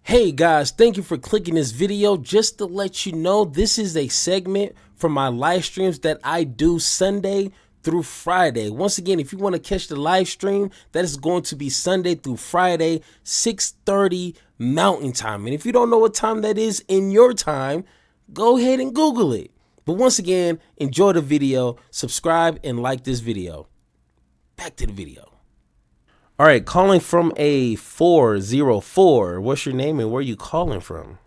Hey guys, thank you for clicking this video. Just to let you know, this is a segment from my live streams that I do Sunday through Friday. Once again, if you want to catch the live stream, that is going to be Sunday through Friday, 6:30 Mountain Time. And if you don't know what time that is in your time, go ahead and Google it. But once again, enjoy the video, subscribe, and like this video. Back to the video. All right, calling from a 404. What's your name and where are you calling from?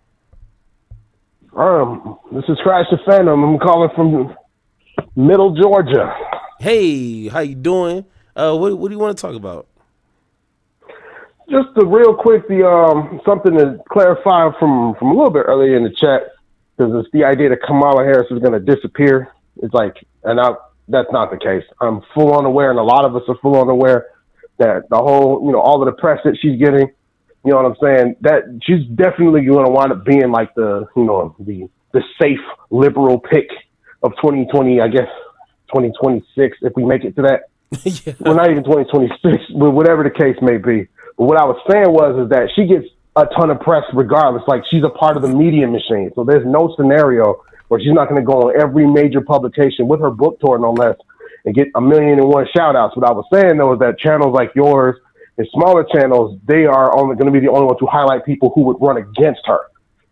This is Crash the Phantom. I'm calling from Middle Georgia. Hey, how you doing? What do you want to talk about? Just real quick, something to clarify from a little bit earlier in the chat, because it's the idea that Kamala Harris is going to disappear. It's like, that's not the case. I'm full on aware, and a lot of us are full on aware that the whole, all of the press that she's getting, you know what I'm saying, that she's definitely going to wind up being like the safe liberal pick of 2020, I guess 2026, if we make it to that. Yeah. Well, not even 2026, but whatever the case may be. But what I was saying is that she gets a ton of press regardless. Like, she's a part of the media machine. So there's no scenario where she's not going to go on every major publication with her book tour, no less, and get 1,000,001 shout outs. What I was saying though is that channels like yours and smaller channels, they are only going to be the only ones who highlight people who would run against her.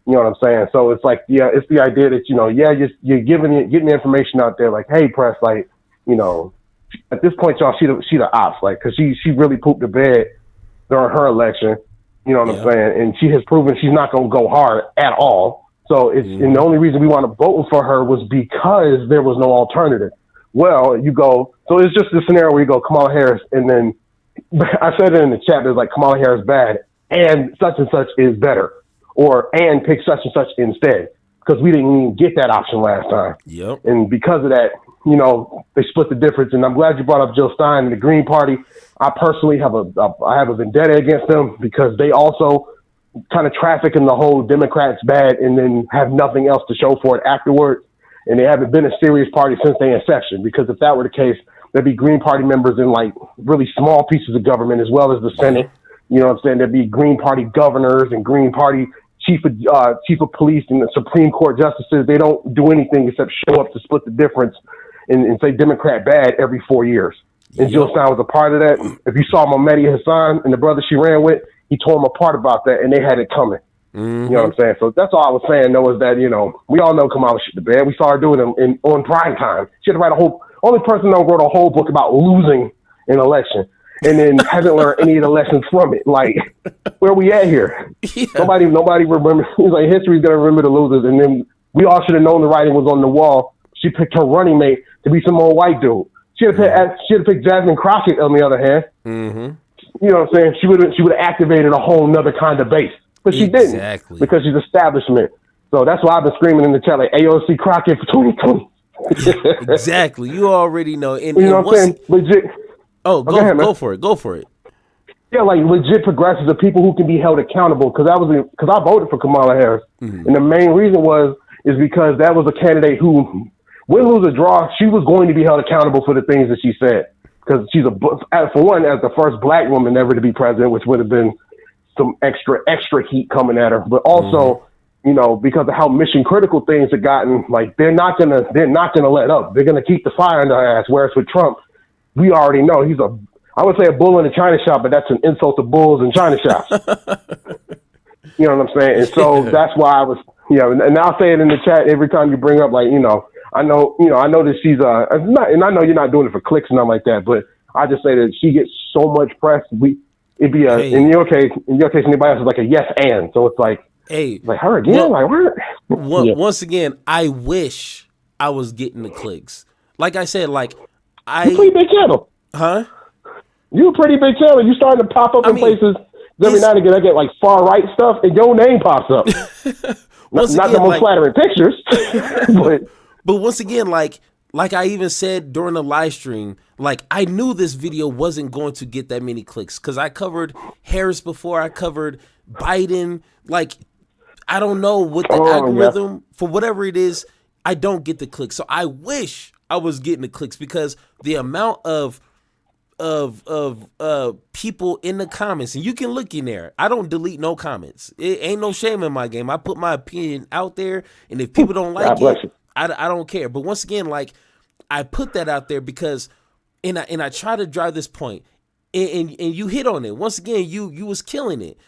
You know what I'm saying? So it's like, yeah, it's the idea that, you're getting the information out there like, hey, press, like, at this point, y'all, she the ops, like, because she really pooped the bed during her election. You know what I'm saying? And she has proven she's not going to go hard at all. So and the only reason we want to vote for her was because there was no alternative. Well, so it's just the scenario where you go Kamala Harris, and then I said it in the chat, there's like Kamala Harris bad and such is better, and pick such and such instead, because we didn't even get that option last time. Yep. And because of that, they split the difference. And I'm glad you brought up Jill Stein and the Green Party. I personally have a vendetta against them because they also kind of traffic in the whole Democrats bad and then have nothing else to show for it afterwards. And they haven't been a serious party since their inception, because if that were the case, there'd be Green Party members in like really small pieces of government as well as the Senate. You know what I'm saying? There'd be Green Party governors and Green Party chief of police and the Supreme Court justices. They don't do anything except show up to split the difference and say Democrat bad every 4 years. And Jill Stein was a part of that. If you saw Mehdi Hassan and the brother she ran with, he tore them apart about that, and they had it coming. You know what I'm saying? So that's all I was saying, though, is that, we all know Kamala shit the bed. We saw her do it on prime time. She had to write only person that wrote a whole book about losing an election and then hasn't learned any of the lessons from it. Like, where we at here? Yeah. Nobody remembers. It's like history's going to remember the losers, and then we all should have known the writing was on the wall. She picked her running mate to be some old white dude. She had picked Jasmine Crockett, on the other hand. Mm-hmm. You know what I'm saying? She would have activated a whole nother kind of base. But she didn't, because she's establishment. So that's why I've been screaming in the chat like AOC Crockett for 2020. Exactly. You already know. And, you know what I'm saying? Legit. Oh, go for it. Go for it. Yeah, like legit progressives are people who can be held accountable. Because I voted for Kamala Harris, and the main reason is because that was a candidate who, win, lose, or draw, she was going to be held accountable for the things that she said. Because she's for one, as the first black woman ever to be president, which would have been some extra heat coming at her, but also, because of how mission critical things have gotten, like they're not gonna let up. They're gonna keep the fire in their ass. Whereas with Trump, we already know he's I would say a bull in a china shop, but that's an insult to bulls in china shops. You know what I'm saying? And so that's why I was, and I'll say it in the chat every time you bring up, like, I know that she's and I know you're not doing it for clicks and nothing like that, but I just say that she gets so much press. It'd be in your case, anybody else is like a yes and. So it's like, like her again? Well, like what? Once again, I wish I was getting the clicks. Like I said, like you pretty big channel. Huh? You a pretty big channel. You starting to pop up in places every now and again. I get like far right stuff and your name pops up. not the most flattering pictures. but once again, like I even said during the live stream, like I knew this video wasn't going to get that many clicks because I covered Harris before, I covered Biden. Like, I don't know what the algorithm, for whatever it is, I don't get the clicks. So I wish I was getting the clicks because the amount of of people in the comments, and you can look in there. I don't delete no comments. It ain't no shame in my game. I put my opinion out there, and if people don't like it, I don't care. But once again, like, I put that out there because, and I try to drive this point, and you hit on it. Once again, you was killing it.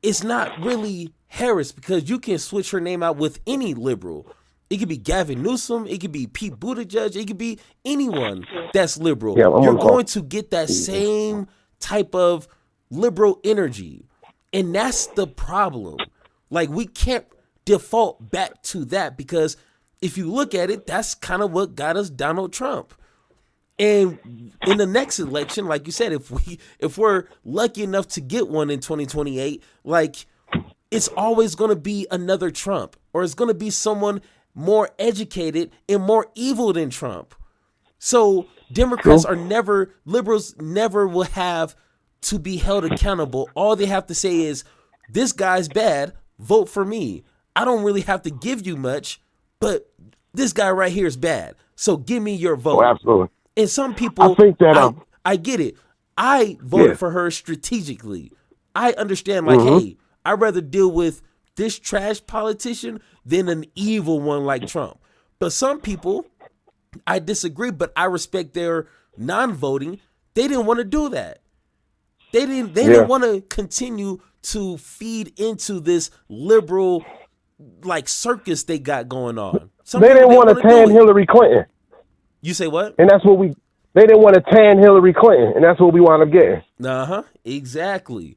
It's not really Harris, because you can switch her name out with any liberal. It could be Gavin Newsom. It could be Pete Buttigieg. It could be anyone that's liberal. Yeah, you're going to get that same type of liberal energy. And that's the problem. Like, we can't default back to that, because if you look at it, that's kind of what got us Donald Trump. And in the next election, like you said, if we're lucky enough to get one in 2028, like, it's always going to be another Trump, or it's going to be someone more educated and more evil than Trump. So Democrats liberals never will have to be held accountable. All they have to say is, this guy's bad, vote for me. I don't really have to give you much, but this guy right here is bad, so give me your vote. Oh, absolutely. And some people, I think that I get it. I voted for her strategically. I understand, like, hey, I'd rather deal with this trash politician than an evil one like Trump. But some people, I disagree, but I respect their non-voting. They didn't want to do that. They didn't want to continue to feed into this liberal, like, circus they got going on. They didn't want to tan Hillary Clinton. You say what? And that's what they didn't want to tan Hillary Clinton, and that's what we wound up getting. Exactly.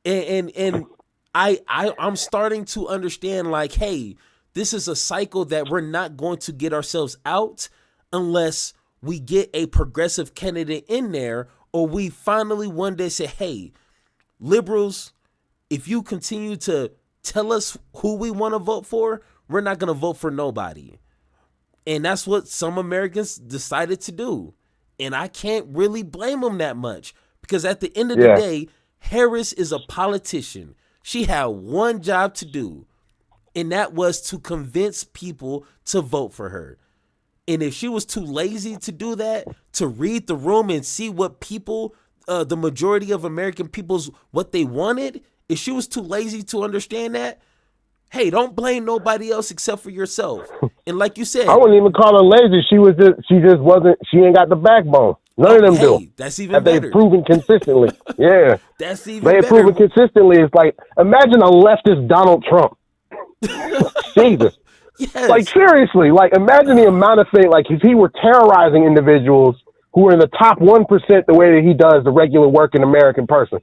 And I'm starting to understand, like, hey, this is a cycle that we're not going to get ourselves out unless we get a progressive candidate in there, or we finally one day say, hey, liberals, if you continue to tell us who we want to vote for, we're not going to vote for nobody. And that's what some Americans decided to do. And I can't really blame them that much, because at the end of the day, Harris is a politician. She had one job to do, and that was to convince people to vote for her. And if she was too lazy to do that, to read the room and see what people, the majority of American people's, what they wanted, if she was too lazy to understand that, hey, don't blame nobody else except for yourself. And like you said, I wouldn't even call her lazy. She just wasn't. She ain't got the backbone. None of them do. That's even better. They've proven consistently. Yeah, that's even better. They've proven consistently. It's like, imagine a leftist Donald Trump. Jesus. Yes. Like, seriously, like, imagine the amount of things, like, if he were terrorizing individuals who are in the top 1% the way that he does the regular working American persons.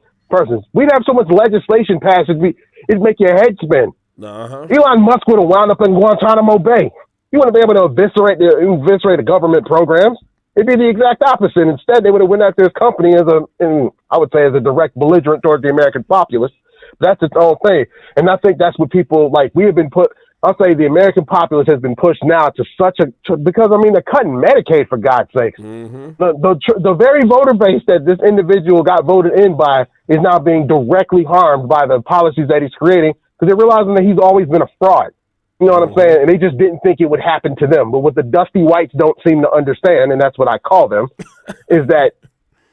We'd have so much legislation passed, it'd make your head spin. Elon Musk would have wound up in Guantanamo Bay. You wouldn't be able to eviscerate the government programs. It'd be the exact opposite. Instead, they would have went after his company as a direct belligerent towards the American populace. That's its own thing. And I think that's what people, like, we have been put, I'll say the American populace has been pushed now to because, I mean, they're cutting Medicaid, for God's sakes. The very voter base that this individual got voted in by is now being directly harmed by the policies that he's creating, because they're realizing that he's always been a fraud. You know what I'm saying? And they just didn't think it would happen to them. But what the dusty whites don't seem to understand, and that's what I call them, is that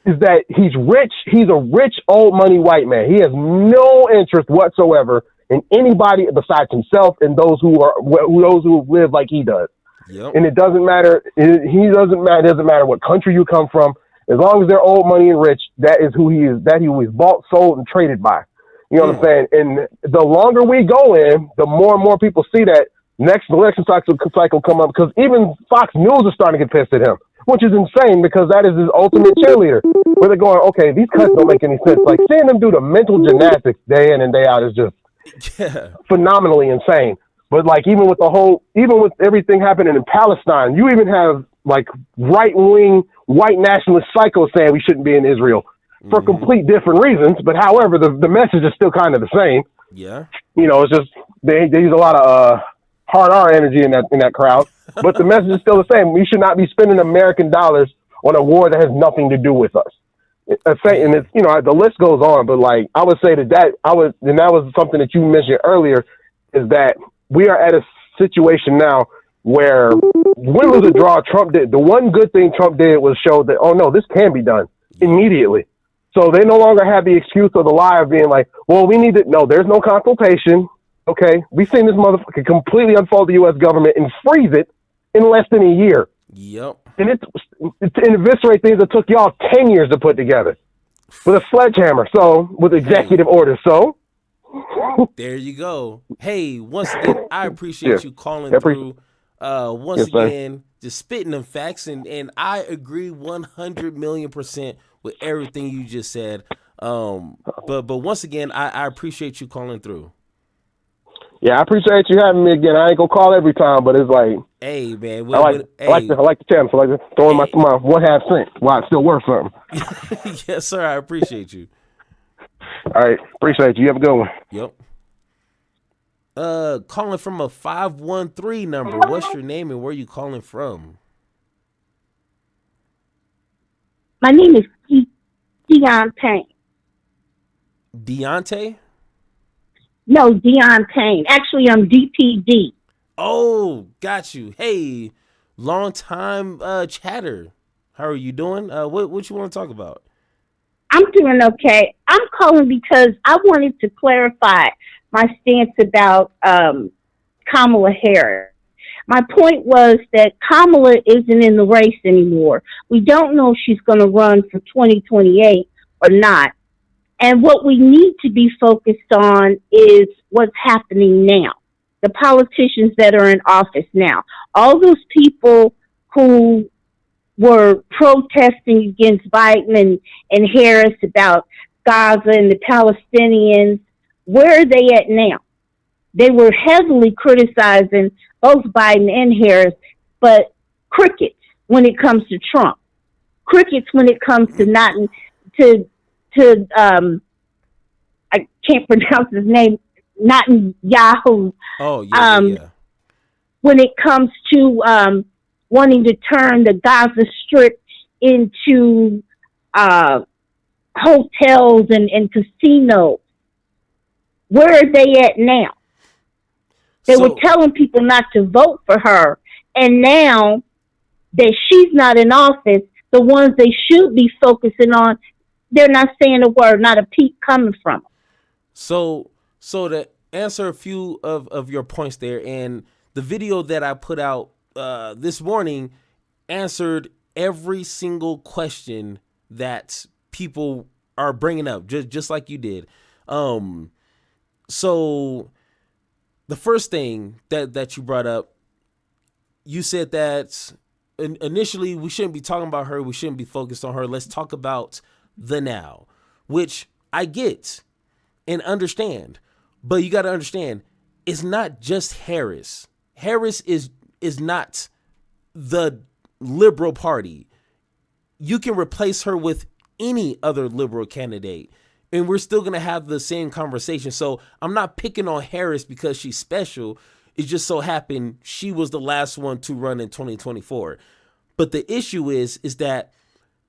he's rich. He's a rich, old money white man. He has no interest whatsoever in anybody besides himself and those who live like he does. Yep. And it doesn't matter. It doesn't matter what country you come from. As long as they're old money and rich, that is who he is. That he was bought, sold, and traded by. You know what I'm saying? And the longer we go in, the more and more people see that next election cycle come up, because even Fox News is starting to get pissed at him, which is insane, because that is his ultimate cheerleader. Where they're going, okay, these cuts don't make any sense. Like, seeing them do the mental gymnastics day in and day out is just phenomenally insane. But, like, even with everything happening in Palestine, you even have, like, right-wing white nationalist psychos saying we shouldn't be in Israel for complete different reasons. But however, the message is still kind of the same. Yeah. You know, it's just they use a lot of hard R energy in that crowd. But the message is still the same. We should not be spending American dollars on a war that has nothing to do with us. And it's, you know, the list goes on, but, like, I would say and that was something that you mentioned earlier, is that we are at a situation now where win, lose, or draw, Trump did. The one good thing Trump did was show that, oh no, this can be done. Yep. immediately. So they no longer have the excuse or the lie of being like, well, we need to, no, there's no consultation. Okay. We've seen this motherfucker completely unfold the U.S. government and freeze it in less than a year. Yep. And it's to eviscerate things that took y'all 10 years to put together with a sledgehammer. So, with Hey, executive orders. So, there you go. Hey, once again, I yeah, appreciate you calling I appreciate through. Once Yes, sir. again, just spitting them facts, and I agree 100 million% with everything you just said. But once again, I appreciate you calling through. Yeah, I appreciate you having me again. I ain't gonna call every time, but it's like Hey man, I like I like the chance. I like to throw in hey, my 1/2 cent while it's still worth something. yes sir, I appreciate you. All right, appreciate you. You have a good one. Yep. Calling from a 513 number. What's your name and where you calling from? My name is Dion Payne. Deontay? No, Dion Payne. Actually, I'm DPD. Oh, got you. Hey, long time chatter. How are you doing? What you want to talk about? I'm doing okay. I'm calling because I wanted to clarify my stance about Kamala Harris. My point was that Kamala isn't in the race anymore. We don't know if she's going to run for 2028 or not. And what we need to be focused on is what's happening now. The politicians that are in office now. All those people who were protesting against Biden and Harris about Gaza and the Palestinians, where are they at now? They were heavily criticizing both Biden and Harris, but crickets when it comes to Trump. Crickets when it comes to not to I can't pronounce his name, not Yahoo. Oh, Um, yeah. when it comes to wanting to turn the Gaza Strip into uh, hotels and casinos, where are they at now? They were So, telling people not to vote for her, and now that she's not in office, the ones they should be focusing on, they're not saying a word, not a peep coming from them. so to answer a few of your points there, and the video that I put out this morning answered every single question that people are bringing up, just like you did. Um, so the first thing that you brought up, you said that initially we shouldn't be talking about her. We shouldn't be focused on her. Let's talk about the now, which I get and understand. But you got to understand, it's not just Harris. Harris is not the liberal party. You can replace her with any other liberal candidate and we're still going to have the same conversation. So I'm not picking on Harris because she's special. It just so happened she was the last one to run in 2024. But the issue is that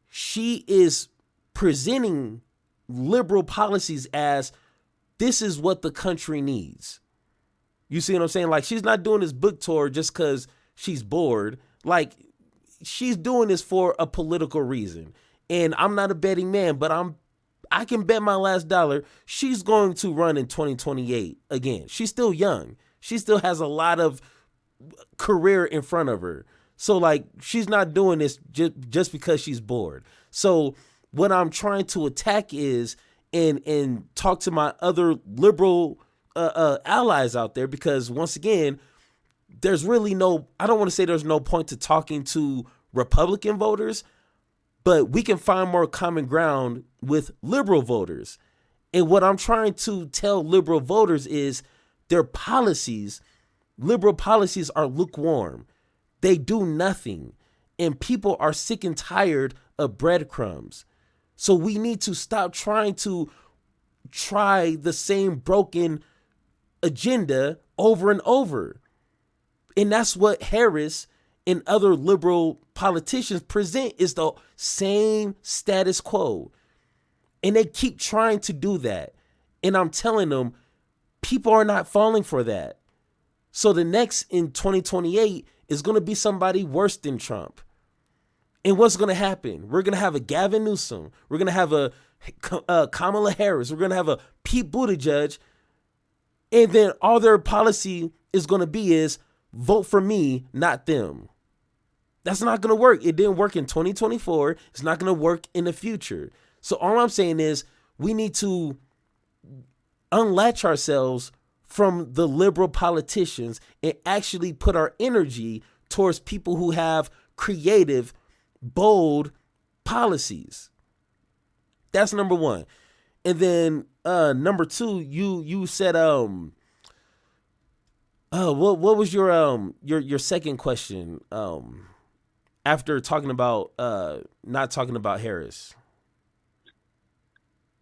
she is presenting liberal policies as this is what the country needs. You see what I'm saying? Like, she's not doing this book tour just because she's bored. Like, she's doing this for a political reason. And I'm not a betting man, but I can bet my last dollar she's going to run in 2028 again. She's still young. She still has a lot of career in front of her. So, like, she's not doing this just because she's bored. So what I'm trying to attack is and talk to my other liberal allies out there, because once again, there's really no, I don't want to say there's no point to talking to Republican voters, but we can find more common ground with liberal voters. And what I'm trying to tell liberal voters is their policies, liberal policies are lukewarm. They do nothing. And people are sick and tired of breadcrumbs. So we need to stop trying to try the same broken agenda over and over. And that's what Harris and other liberal politicians present, is the same status quo. And they keep trying to do that. And I'm telling them, people are not falling for that. So the next in 2028 is going to be somebody worse than Trump. And what's going to happen? We're going to have a Gavin Newsom. We're going to have a Kamala Harris. We're going to have a Pete Buttigieg. And then all their policy is going to be is vote for me, not them. That's not going to work. It didn't work in 2024. It's not going to work in the future. So all I'm saying is we need to unlatch ourselves from the liberal politicians and actually put our energy towards people who have creative, bold policies. That's number one. And then number two, you said what was your second question after talking about not talking about Harris?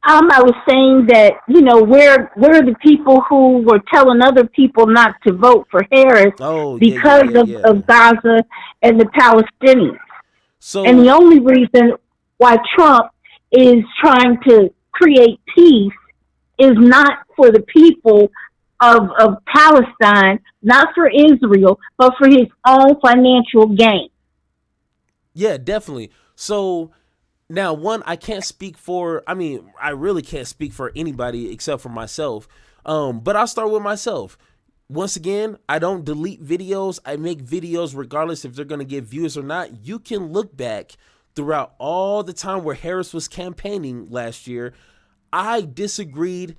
I was saying that, where are the people who were telling other people not to vote for Harris because of Gaza and the Palestinians. So, and the only reason why Trump is trying to create peace is not for the people of Palestine, not for Israel, but for his own financial gain. Yeah, definitely. So now, one, I can't speak for, I really can't speak for anybody except for myself. But I'll start with myself. Once again, I don't delete videos. I make videos regardless if they're going to get views or not. You can look back throughout all the time where Harris was campaigning last year. I disagreed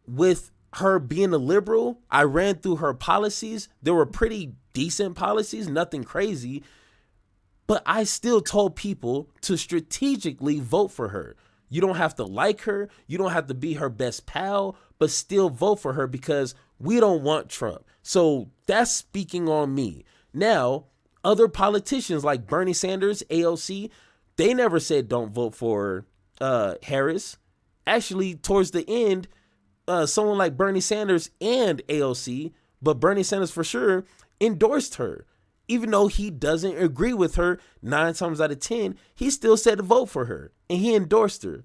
with her being a liberal. I ran through her policies. There were pretty decent policies, nothing crazy. But I still told people to strategically vote for her. You don't have to like her. You don't have to be her best pal, but still vote for her because we don't want Trump. So that's speaking on me. Now, other politicians like Bernie Sanders, AOC, they never said don't vote for Harris. Actually, towards the end, someone like Bernie Sanders and AOC, but Bernie Sanders for sure, endorsed her. Even though he doesn't agree with her 9 times out of 10, he still said to vote for her and he endorsed her.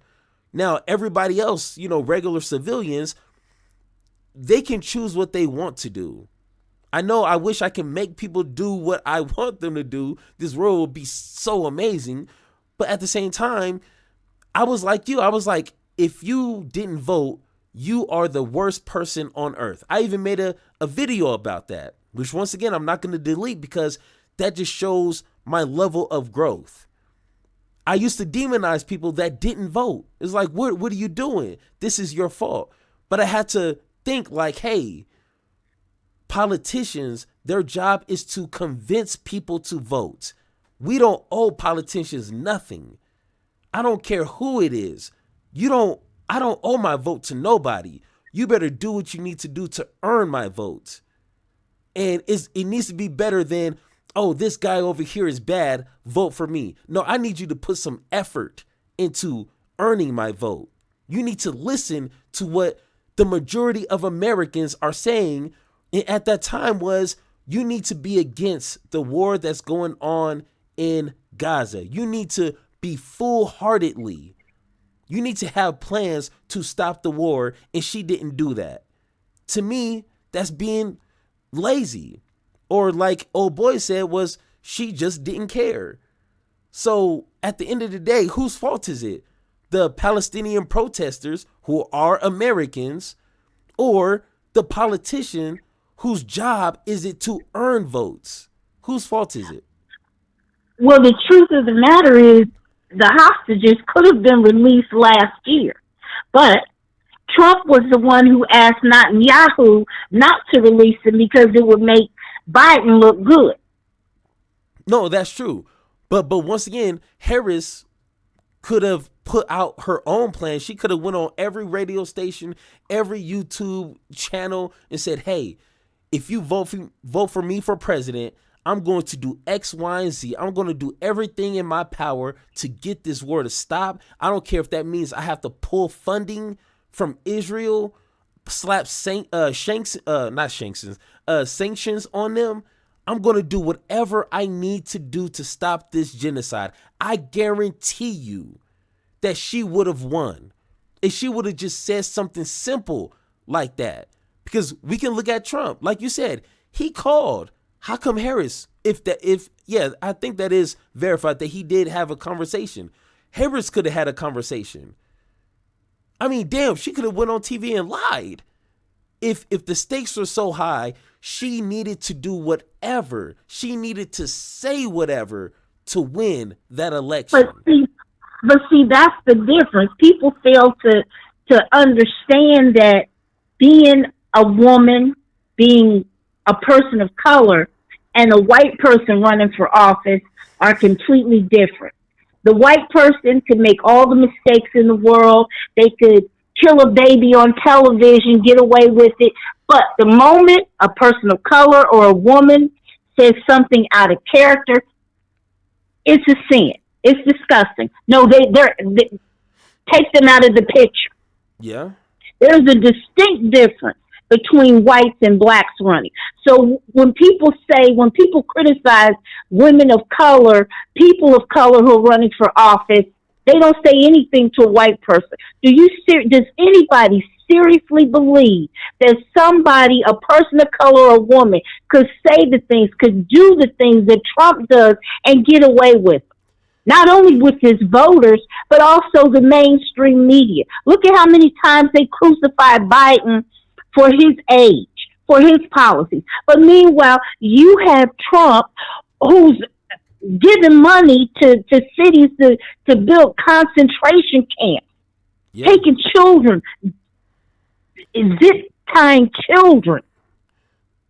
Now, everybody else, regular civilians, they can choose what they want to do. I know I wish I can make people do what I want them to do. This world would be so amazing. But at the same time, I was like you. I was like, if you didn't vote, you are the worst person on earth. I even made a video about that, which once again, I'm not going to delete because that just shows my level of growth. I used to demonize people that didn't vote. It's like, what are you doing? This is your fault. But I had to think like, hey, politicians, their job is to convince people to vote. We don't owe politicians nothing. I don't care who it is. I don't owe my vote to nobody. You better do what you need to do to earn my vote. And it needs to be better than, oh, this guy over here is bad, vote for me. No, I need you to put some effort into earning my vote. You need to listen to what the majority of Americans are saying. And at that time was, you need to be against the war that's going on in Gaza. You need to be full-heartedly. You need to have plans to stop the war. And she didn't do that. To me, that's being lazy. Or like old boy said, was she just didn't care. So at the end of the day, whose fault is it? The Palestinian protesters who are Americans, or the politician whose job is it to earn votes? Whose fault is it? Well, the truth of the matter is the hostages could have been released last year, but Trump was the one who asked Netanyahu not to release them because it would make Biden look good. No, that's true. But once again, Harris could have put out her own plan. She could have went on every radio station, every YouTube channel and said, hey, if you vote for me for president, I'm going to do X, Y, and Z. I'm going to do everything in my power to get this war to stop. I don't care if that means I have to pull funding from Israel, slap sanctions on them. I'm going to do whatever I need to do to stop this genocide. I guarantee you that she would have won if she would have just said something simple like that. Because we can look at Trump. Like you said, he called How come Harris, if I think that is verified that he did have a conversation. Harris could have had a conversation. I mean, damn, she could have went on TV and lied. If the stakes were so high, she needed to do whatever. She needed to say whatever to win that election. But see, that's the difference. People fail to understand that being a woman, being a person of color, and a white person running for office are completely different. The white person could make all the mistakes in the world. They could kill a baby on television, get away with it. But the moment a person of color or a woman says something out of character, it's a sin. It's disgusting. No, they take them out of the picture. Yeah. There's a distinct difference between whites and blacks running. So when people criticize women of color, people of color who are running for office, they don't say anything to a white person. Does anybody seriously believe that somebody, a person of color or a woman, could say the things, could do the things that Trump does and get away with it? Not only with his voters, but also the mainstream media. Look at how many times they crucified Biden for his age, for his policies. But meanwhile, you have Trump, who's giving money to cities to build concentration camps, taking children, zip tying children,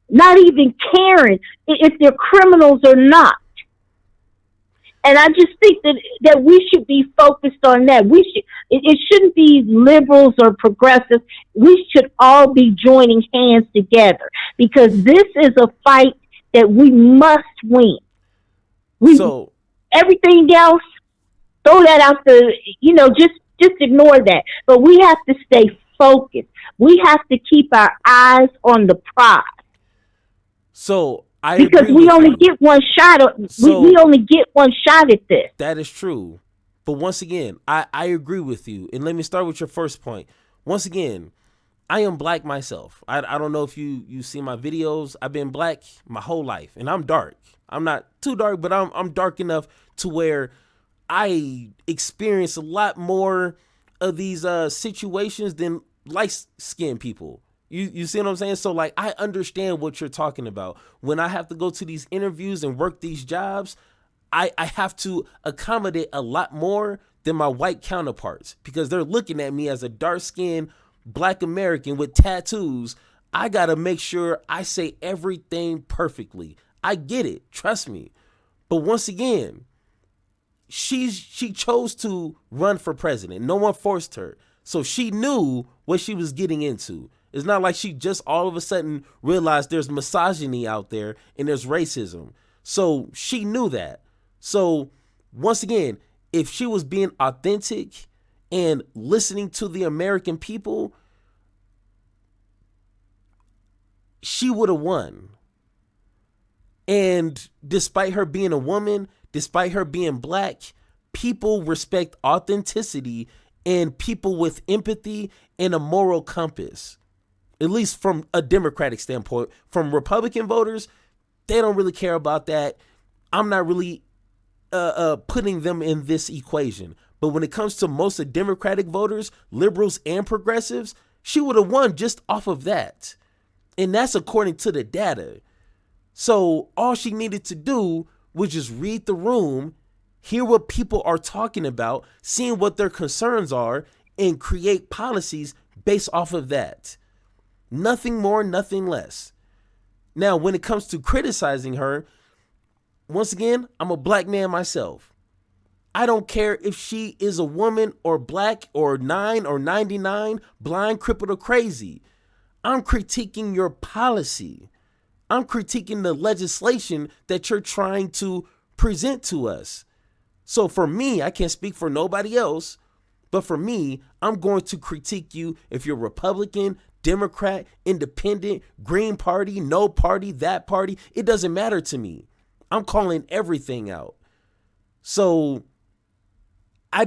not even caring if they're criminals or not. And I just think that we should be focused on that. It shouldn't be liberals or progressives. We should all be joining hands together, because this is a fight that we must win. Everything else, throw that out just ignore that. But we have to stay focused. We have to keep our eyes on the prize. Because we only get one shot. We only get one shot at this. That is true. But once again, I agree with you. And let me start with your first point. Once again, I am black myself. I don't know if you see my videos. I've been black my whole life, and I'm dark. I'm not too dark, but I'm dark enough to where I experience a lot more of these situations than light-skinned people. You see what I'm saying? So, like, I understand what you're talking about. When I have to go to these interviews and work these jobs, I have to accommodate a lot more than my white counterparts, because they're looking at me as a dark-skinned black American with tattoos. I got to make sure I say everything perfectly. I get it. Trust me. But once again, she chose to run for president. No one forced her. So she knew what she was getting into. It's not like she just all of a sudden realized there's misogyny out there and there's racism. So she knew that. So once again, if she was being authentic and listening to the American people, she would have won. And despite her being a woman, despite her being black, people respect authenticity and people with empathy and a moral compass. At least from a Democratic standpoint. From Republican voters, they don't really care about that. I'm not really putting them in this equation. But when it comes to most of Democratic voters, liberals and progressives, she would have won just off of that. And that's according to the data. So all she needed to do was just read the room, hear what people are talking about, seeing what their concerns are, and create policies based off of that. Nothing more, nothing less. Now, when it comes to criticizing her, once again, I'm a black man myself. I don't care if she is a woman or black or 9 or 99, blind, crippled, or crazy. I'm critiquing your policy. I'm critiquing the legislation that you're trying to present to us. So for me, I can't speak for nobody else, but for me, I'm going to critique you if you're Republican, Democrat, Independent, Green Party, no party, that party. It doesn't matter to me. I'm calling everything out. So I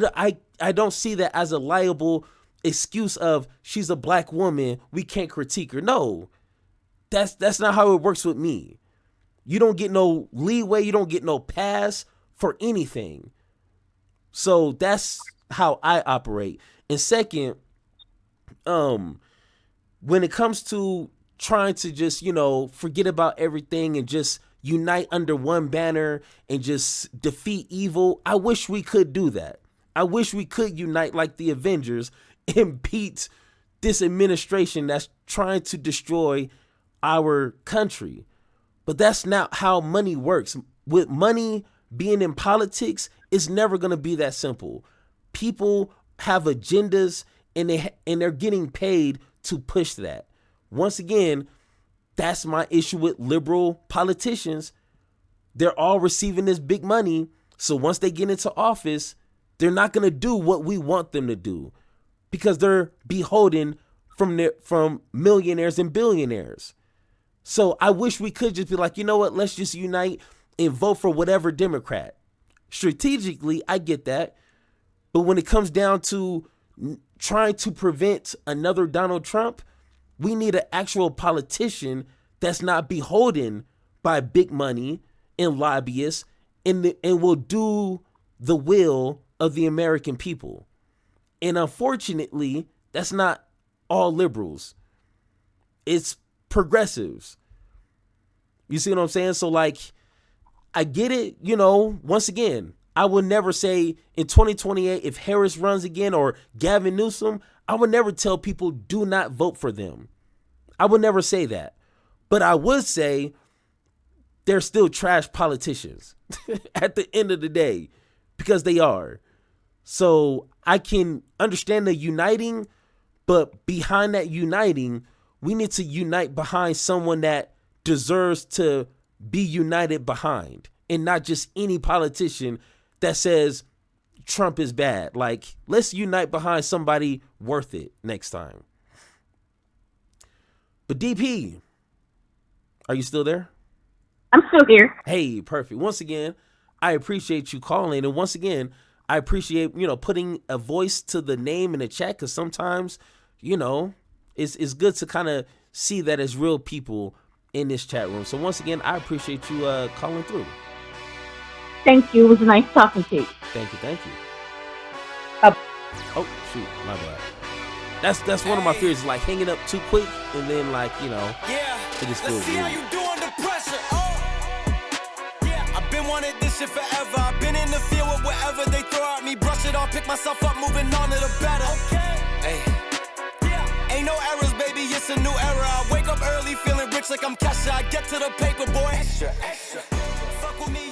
don't see that as a liable excuse of she's a black woman, we can't critique her. No, that's not how it works with me. You don't get no leeway. You don't get no pass for anything. So that's how I operate. And second, when it comes to trying to just, forget about everything and just unite under one banner and just defeat evil, I wish we could do that. I wish we could unite like the Avengers and beat this administration that's trying to destroy our country. But that's not how money works. With money being in politics, it's never going to be that simple. People have agendas and they're getting paid to push that. Once again, that's my issue with liberal politicians. They're all receiving this big money. So once they get into office, they're not going to do what we want them to do because they're beholden from millionaires and billionaires. So I wish we could just be like, you know what, let's just unite and vote for whatever Democrat. Strategically, I get that. But when it comes down to trying to prevent another Donald Trump, we need an actual politician that's not beholden by big money and lobbyists and will do the will of the American people. And unfortunately, that's not all liberals. It's progressives. You see what I'm saying? So like, I get it, once again, I would never say in 2028, if Harris runs again or Gavin Newsom, I would never tell people do not vote for them. I would never say that. But I would say they're still trash politicians at the end of the day because they are. So I can understand the uniting, but behind that uniting, we need to unite behind someone that deserves to be united behind and not just any politician that says Trump is bad. Like, let's unite behind somebody worth it next time. But DP, are you still there? I'm still here. Hey, perfect. Once again, I appreciate you calling. And once again, I appreciate, putting a voice to the name in the chat because sometimes, it's good to kind of see that as real people in this chat room. So once again, I appreciate you calling through. Thank you. It was nice talking to you. Thank you. Oh, shoot. My bad. That's one of my fears, like hanging up too quick and then it just feels weird. How you do under pressure. I've been wanting this shit forever. I've been in the field with whatever they throw at me. Brush it off, pick myself up, moving on to the better. Ain't no errors, baby, it's a new era. I wake up early feeling rich like I'm Kesha. I get to the paper, boy. Extra. Fuck with me,